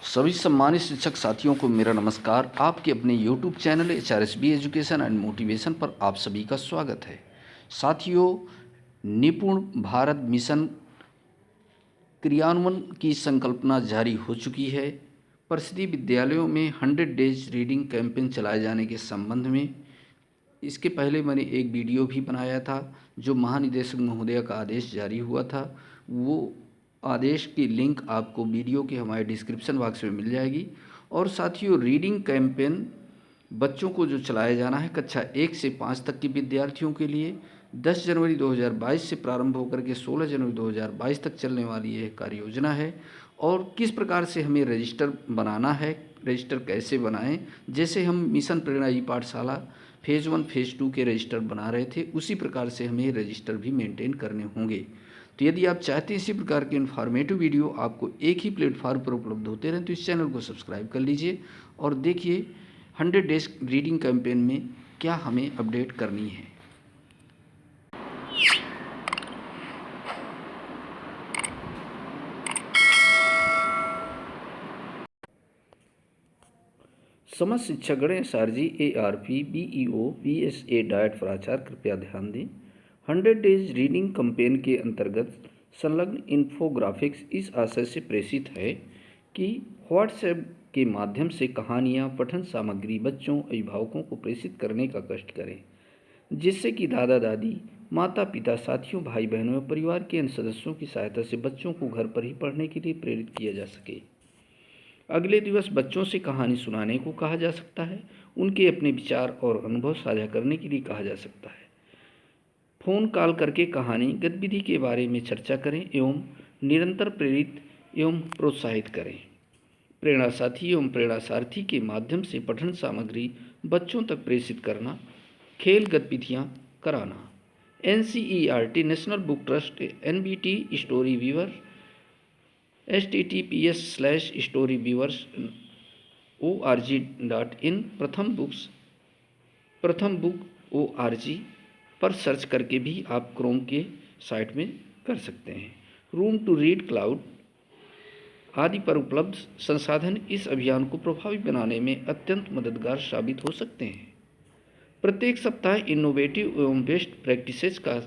सभी सम्मानित शिक्षक साथियों को मेरा नमस्कार। आपके अपने YouTube channel HRSB education and motivation पर आप सभी का स्वागत है। साथियों, निपुण भारत मिशन क्रियान्वयन की संकल्पना जारी हो चुकी है। परिषदीय विद्यालयों में 100 डेज रीडिंग कैंपेन चलाए जाने के संबंध में इसके पहले मैंने एक वीडियो भी बनाया था, जो महानिदेशक महोदय का आदेश जारी हुआ था। वो आदेश की लिंक आपको वीडियो के हमारे डिस्क्रिप्शन बॉक्स में मिल जाएगी। और साथियों, रीडिंग कैंपेन बच्चों को जो चलाया जाना है कक्षा 1 से 5 तक के विद्यार्थियों के लिए 10 जनवरी 2022 से प्रारंभ होकर के 16 जनवरी 2022 तक चलने वाली यह कार्य योजना है। और किस प्रकार से हमें रजिस्टर बनाना है, रजिस्टर कैसे बनाएं, जैसे हम मिशन प्रेरणा ई पाठशाला फेज़ 1 फेज़ 2 के रजिस्टर बना रहे थे, उसी प्रकार से हमें रजिस्टर भी मेंटेन करने होंगे। तो यदि आप चाहते हैं इसी प्रकार के इन्फॉर्मेटिव वीडियो आपको एक ही प्लेटफॉर्म पर उपलब्ध होते रहें, तो इस चैनल को सब्सक्राइब कर लीजिए और देखिए 100 डेज रीडिंग कैंपेन में क्या हमें अपडेट करनी है। समस्त शिक्षकगण SRG ARP BEO BSA diet for आचार्य कृपया ध्यान दें। 100 डेज रीडिंग कैंपेन के अंतर्गत संलग्न इन्फोग्राफिक्स इस आशय से प्रेषित है कि व्हाट्सएप के माध्यम से कहानियाँ, पठन सामग्री बच्चों अभिभावकों को प्रेषित करने का कष्ट करें, जिससे कि दादा दादी, माता पिता, साथियों, भाई बहनों और परिवार के अन्य सदस्यों की सहायता से बच्चों को घर पर ही पढ़ने के लिए प्रेरित किया जा सके। अगले दिवस बच्चों से कहानी सुनाने को कहा जा सकता है, उनके अपने विचार और अनुभव साझा करने के लिए कहा जा सकता है। फ़ोन कॉल करके कहानी गतिविधि के बारे में चर्चा करें एवं निरंतर प्रेरित एवं प्रोत्साहित करें। प्रेरणा साथी एवं प्रेरणा सारथी के माध्यम से पठन सामग्री बच्चों तक प्रेषित करना, खेल गतिविधियाँ कराना। NCERT national book trust NBT story weaver https:/storyviewers.org.in Pratham book ORG पर सर्च करके भी आप क्रोम के साइट में कर सकते हैं। रूम टू रीड क्लाउड आदि पर उपलब्ध संसाधन इस अभियान को प्रभावी बनाने में अत्यंत मददगार साबित हो सकते हैं। प्रत्येक सप्ताह इनोवेटिव एवं बेस्ट प्रैक्टिसेस का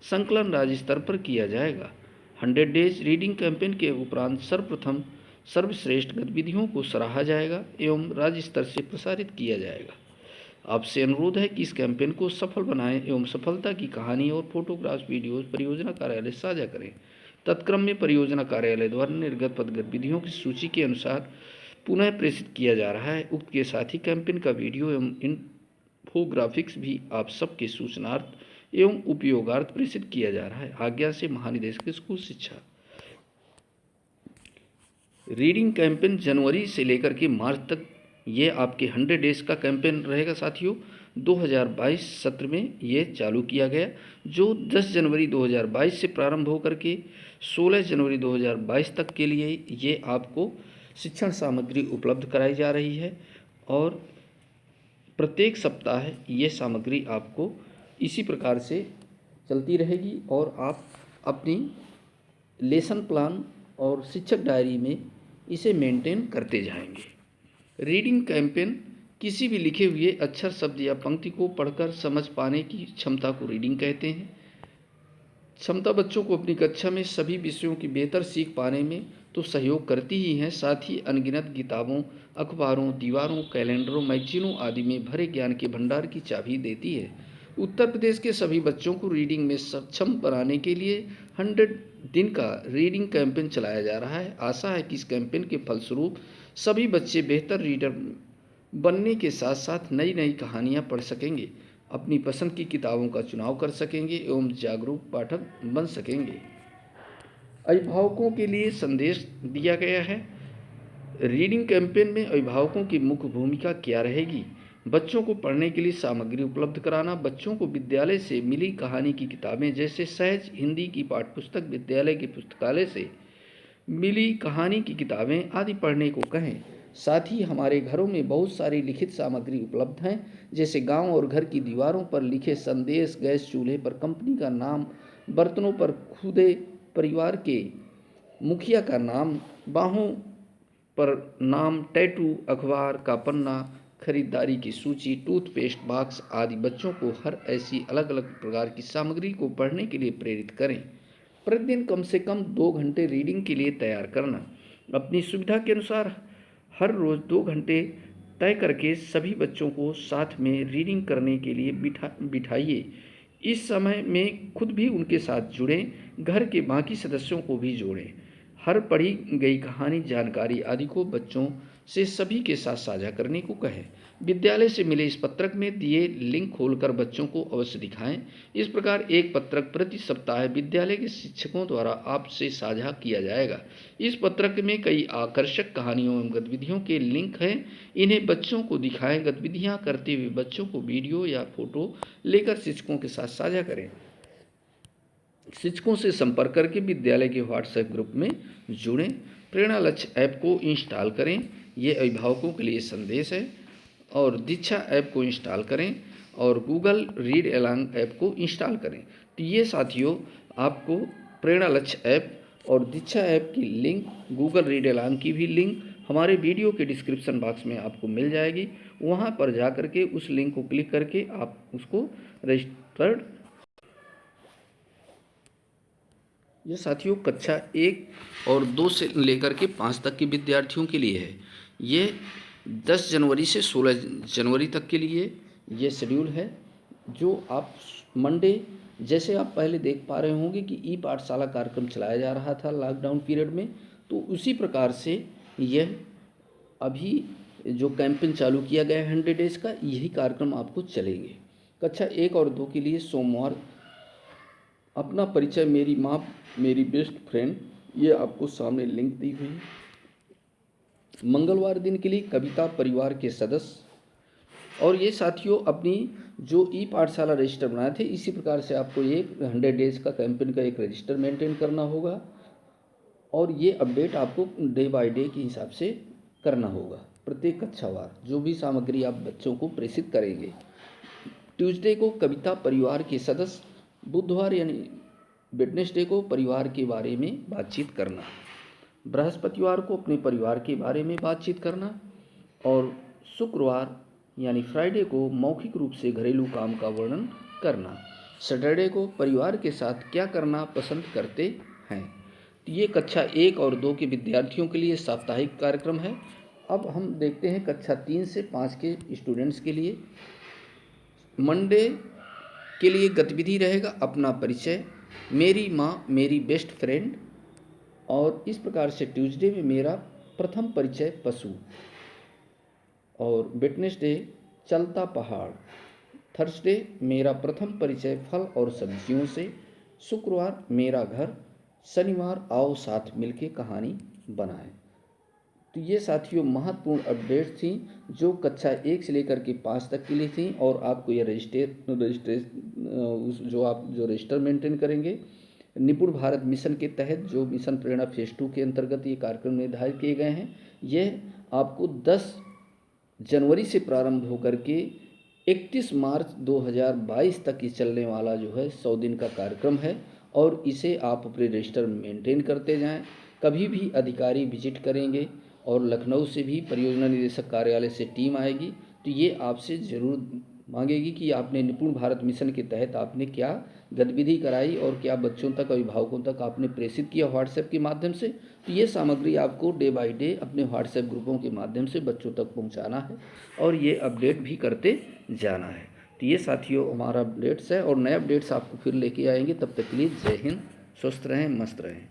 संकलन राज्य स्तर पर किया जाएगा। 100 डेज रीडिंग कैंपेन के उपरांत सर्वप्रथम सर्वश्रेष्ठ गतिविधियों को सराहा जाएगा एवं राज्य स्तर से प्रसारित किया जाएगा। आपसे अनुरोध है कि इस कैंपेन को सफल बनाएं एवं सफलता की कहानी और फोटोग्राफ वीडियोज परियोजना कार्यालय साझा करें। तत्क्रम में परियोजना कार्यालय द्वारा निर्गत पद गतिविधियों की सूची के अनुसार पुनः प्रेषित किया जा रहा है। उक्त के साथ ही कैंपेन का वीडियो एवं इन्फोग्राफिक्स भी आप सबके सूचनार्थ एवं उपयोगार्थ प्रेषित किया जा रहा है। आज्ञा से महानिदेशक स्कूल शिक्षा। रीडिंग कैंपेन जनवरी से लेकर के मार्च तक ये आपके 100 डेज का कैंपेन रहेगा। साथियों, 2022 सत्र में ये चालू किया गया, जो 10 जनवरी 2022 से प्रारंभ होकर के 16 जनवरी 2022 तक के लिए ये आपको शिक्षण सामग्री उपलब्ध कराई जा रही है। और प्रत्येक सप्ताह ये सामग्री आपको इसी प्रकार से चलती रहेगी और आप अपनी लेसन प्लान और शिक्षक डायरी में इसे मेंटेन करते जाएंगे। रीडिंग कैंपेन किसी भी लिखे हुए अक्षर, शब्द या पंक्ति को पढ़कर समझ पाने की क्षमता को रीडिंग कहते हैं। क्षमता बच्चों को अपनी कक्षा में सभी विषयों की बेहतर सीख पाने में तो सहयोग करती ही है, साथ ही अनगिनत किताबों, अखबारों, दीवारों, कैलेंडरों, मैगजीनों आदि में भरे ज्ञान के भंडार की चाबी देती है। उत्तर प्रदेश के सभी बच्चों को रीडिंग में सक्षम बनाने के लिए 100 दिन का रीडिंग कैंपेन चलाया जा रहा है। आशा है कि इस कैंपेन के फलस्वरूप सभी बच्चे बेहतर रीडर बनने के साथ साथ नई नई कहानियाँ पढ़ सकेंगे, अपनी पसंद की किताबों का चुनाव कर सकेंगे एवं जागरूक पाठक बन सकेंगे। अभिभावकों के लिए संदेश दिया गया है। रीडिंग कैंपेन में अभिभावकों की मुख्य भूमिका क्या रहेगी? बच्चों को पढ़ने के लिए सामग्री उपलब्ध कराना, बच्चों को विद्यालय से मिली कहानी की किताबें जैसे सहज हिंदी की पाठ्यपुस्तक, विद्यालय के पुस्तकालय से मिली कहानी की किताबें आदि पढ़ने को कहें। साथ ही हमारे घरों में बहुत सारी लिखित सामग्री उपलब्ध हैं, जैसे गांव और घर की दीवारों पर लिखे संदेश, गैस चूल्हे पर कंपनी का नाम, बर्तनों पर खुदे परिवार के मुखिया का नाम, बाहों पर नाम, टैटू, अखबार का पन्ना, खरीदारी की सूची, टूथपेस्ट बॉक्स आदि बच्चों को हर ऐसी अलग अलग प्रकार की सामग्री को पढ़ने के लिए प्रेरित करें। प्रतिदिन कम से कम 2 घंटे रीडिंग के लिए तैयार करना। अपनी सुविधा के अनुसार हर रोज़ 2 घंटे तय करके सभी बच्चों को साथ में रीडिंग करने के लिए बिठाइए। इस समय में खुद भी उनके साथ जुड़ें, घर के बाकी सदस्यों को भी जोड़ें। हर पढ़ी गई कहानी, जानकारी आदि को बच्चों से सभी के साथ साझा करने को कहें। विद्यालय से मिले इस पत्रक में दिए लिंक खोलकर बच्चों को अवश्य दिखाएं। इस प्रकार एक पत्रक प्रति सप्ताह विद्यालय के शिक्षकों द्वारा आपसे साझा किया जाएगा। इस पत्रक में कई आकर्षक कहानियों एवं गतिविधियों के लिंक हैं। इन्हें बच्चों को दिखाएं। गतिविधियां करते हुए बच्चों को वीडियो या फोटो लेकर शिक्षकों के साथ साझा करें। शिक्षकों से संपर्क करके विद्यालय के व्हाट्सएप ग्रुप में जुड़ें। प्रेरणा लक्ष्य ऐप को इंस्टॉल करें, ये अभिभावकों के लिए संदेश है। और दीक्षा ऐप को इंस्टॉल करें और गूगल रीड एलॉन्ग ऐप को इंस्टॉल करें। तो ये साथियों, आपको प्रेरणा लक्ष्य ऐप और दीक्षा ऐप की लिंक, गूगल रीड एलॉन्ग की भी लिंक हमारे वीडियो के डिस्क्रिप्शन बॉक्स में आपको मिल जाएगी। वहाँ पर जा करके उस लिंक को क्लिक करके आप उसको रजिस्टर्ड। ये साथियों कक्षा 1 और 2 से लेकर के 5 तक के विद्यार्थियों के लिए है। ये 10 जनवरी से 16 जनवरी तक के लिए ये शेड्यूल है, जो आप मंडे, जैसे आप पहले देख पा रहे होंगे कि ई पाठशाला कार्यक्रम चलाया जा रहा था लॉकडाउन पीरियड में, तो उसी प्रकार से यह अभी जो कैंपेन चालू किया गया है 100 डेज़ का, यही कार्यक्रम आपको चलेंगे। कक्षा 1 और 2 के लिए सोमवार अपना परिचय, मेरी माँ मेरी बेस्ट फ्रेंड, ये आपको सामने लिंक दी हुई है। मंगलवार दिन के लिए कविता परिवार के सदस्य। और ये साथियों अपनी जो ई पाठशाला रजिस्टर बनाए थे, इसी प्रकार से आपको एक 100 डेज़ का कैंपेन का एक रजिस्टर मेंटेन करना होगा और ये अपडेट आपको डे बाय डे के हिसाब से करना होगा। प्रत्येक कक्षावार जो भी सामग्री आप बच्चों को प्रेषित करेंगे। ट्यूसडे को कविता परिवार के सदस्य, बुधवार यानी वेडनेसडे को परिवार के बारे में बातचीत करना, बृहस्पतिवार को अपने परिवार के बारे में बातचीत करना और शुक्रवार यानी फ्राइडे को मौखिक रूप से घरेलू काम का वर्णन करना। सैटरडे को परिवार के साथ क्या करना पसंद करते हैं। ये कक्षा 1 और 2 के विद्यार्थियों के लिए साप्ताहिक कार्यक्रम है। अब हम देखते हैं कक्षा 3 से 5 के स्टूडेंट्स के लिए। मंडे के लिए गतिविधि रहेगा अपना परिचय, मेरी माँ मेरी बेस्ट फ्रेंड, और इस प्रकार से ट्यूसडे में मेरा प्रथम परिचय पशु, और वेडनेसडे चलता पहाड़, थर्सडे मेरा प्रथम परिचय फल और सब्जियों से, शुक्रवार मेरा घर, शनिवार आओ साथ मिलके कहानी बनाएं। तो ये साथियों महत्वपूर्ण अपडेट्स थी जो कक्षा 1 से लेकर के 5 तक के लिए थी। और आपको ये जो रजिस्टर मेंटेन करेंगे निपुण भारत मिशन के तहत, जो मिशन प्रेरणा फेज 2 के अंतर्गत ये कार्यक्रम निर्धारित किए गए हैं, यह आपको 10 जनवरी से प्रारंभ होकर के 31 मार्च 2022 तक ये चलने वाला जो है 100 दिन का कार्यक्रम है। और इसे आप अपने रजिस्टर मेंटेन करते जाएं। कभी भी अधिकारी विजिट करेंगे और लखनऊ से भी परियोजना निदेशक कार्यालय से टीम आएगी, तो ये आपसे ज़रूर मांगेगी कि आपने निपुण भारत मिशन के तहत आपने क्या गतिविधि कराई और क्या बच्चों तक, अभिभावकों तक आपने प्रेषित किया व्हाट्सएप के माध्यम से। तो ये सामग्री आपको डे बाय डे अपने व्हाट्सएप ग्रुपों के माध्यम से बच्चों तक पहुंचाना है और ये अपडेट भी करते जाना है। तो ये साथियों हमारा अपडेट्स है और नए अपडेट्स आपको फिर लेके आएंगे। तब तक के लिए जय हिंद, स्वस्थ रहें, मस्त रहें।